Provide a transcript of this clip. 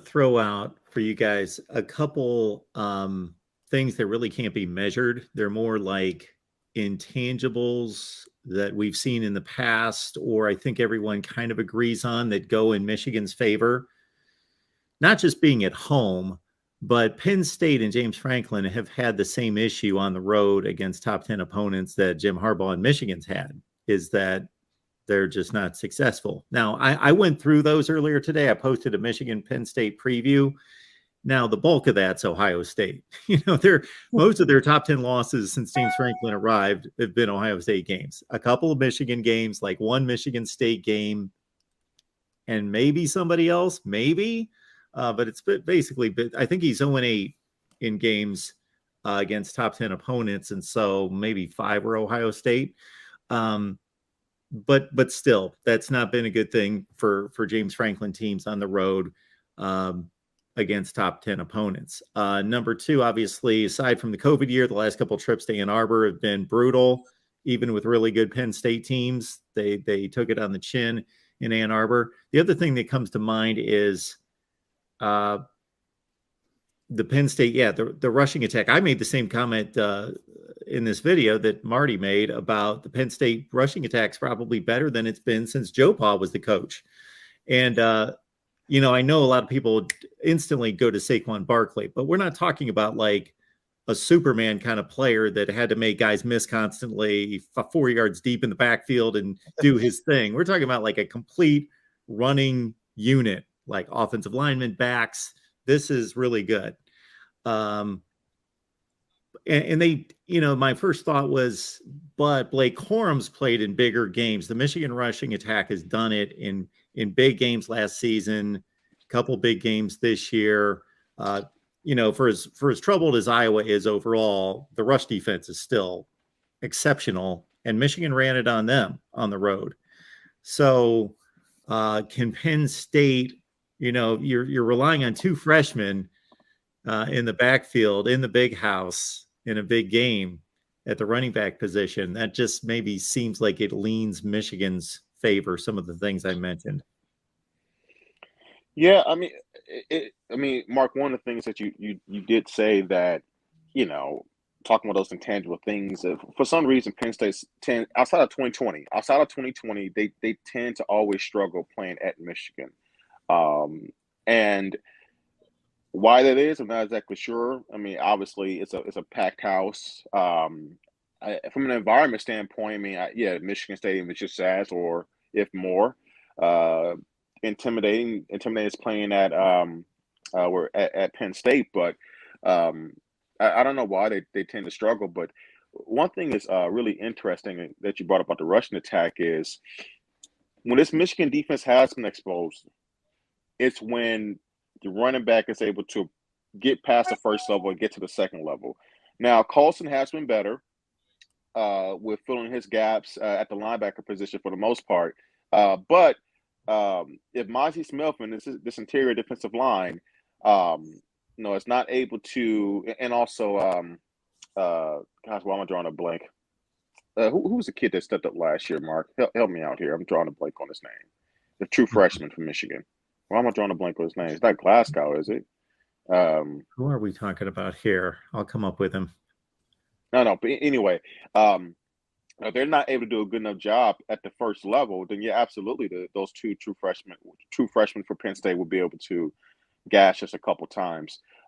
throw out for you guys a couple things that really can't be measured. They're more like intangibles that we've seen in the past, or I think everyone kind of agrees on, that go in Michigan's favor. Not just being at home, but Penn State and James Franklin have had the same issue on the road against top 10 opponents that Jim Harbaugh and Michigan's had, is that they're just not successful. Now, I went through those earlier today. I posted a Michigan-Penn State preview. Now, the bulk of that's Ohio State. Most of their top 10 losses since James Franklin arrived have been Ohio State games. A couple of Michigan games, like one Michigan State game, and maybe somebody else, maybe. But it's basically, I think he's 0-8 in games against top 10 opponents. And so maybe 5 were Ohio State. But still, that's not been a good thing for James Franklin teams on the road against top 10 opponents. Number 2, obviously, aside from the COVID year, the last couple of trips to Ann Arbor have been brutal. Even with really good Penn State teams, they took it on the chin in Ann Arbor. The other thing that comes to mind is the Penn State, the rushing attack. I made the same comment in this video that Marty made about the Penn State rushing attack's probably better than it's been since Joe Pa was the coach. And, I know a lot of people instantly go to Saquon Barkley, but we're not talking about like a Superman kind of player that had to make guys miss constantly 4 yards deep in the backfield and do his thing. We're talking about like a complete running unit, like offensive linemen, backs. This is really good. And they, my first thought was, but Blake Corum's played in bigger games. The Michigan rushing attack has done it in big games last season, a couple big games this year. For as troubled as Iowa is overall, the rush defense is still exceptional, and Michigan ran it on them on the road. So can Penn State, you're relying on 2 freshmen in the backfield, in the big house, in a big game at the running back position. That just maybe seems like it leans Michigan's favor, some of the things I mentioned. Yeah, I mean, Mark, one of the things that you did say that, talking about those intangible things, for some reason, Penn State's outside of 2020, they tend to always struggle playing at Michigan. And why that is, I'm not exactly sure. I mean, obviously, it's a packed house. From an environment standpoint, Michigan Stadium is just as, or if more, intimidating is playing at we're at Penn State, but I don't know why they tend to struggle. But one thing is really interesting that you brought up about the rushing attack is when this Michigan defense has been exposed, it's when the running back is able to get past the first level and get to the second level. Now, Colson has been better with filling his gaps at the linebacker position for the most part. But if Mozzie Smith and this interior defensive line, is not able to, and also, gosh, why am I drawing a blank? Who was the kid that stepped up last year, Mark? Help me out here. I'm drawing a blank on his name. The true freshman from Michigan. Why am I drawing a blank on his name? It's not Glasgow, is it? Who are we talking about here? I'll come up with him. No. But anyway, if they're not able to do a good enough job at the first level, then absolutely, those two true freshmen for Penn State will be able to gash us a couple times.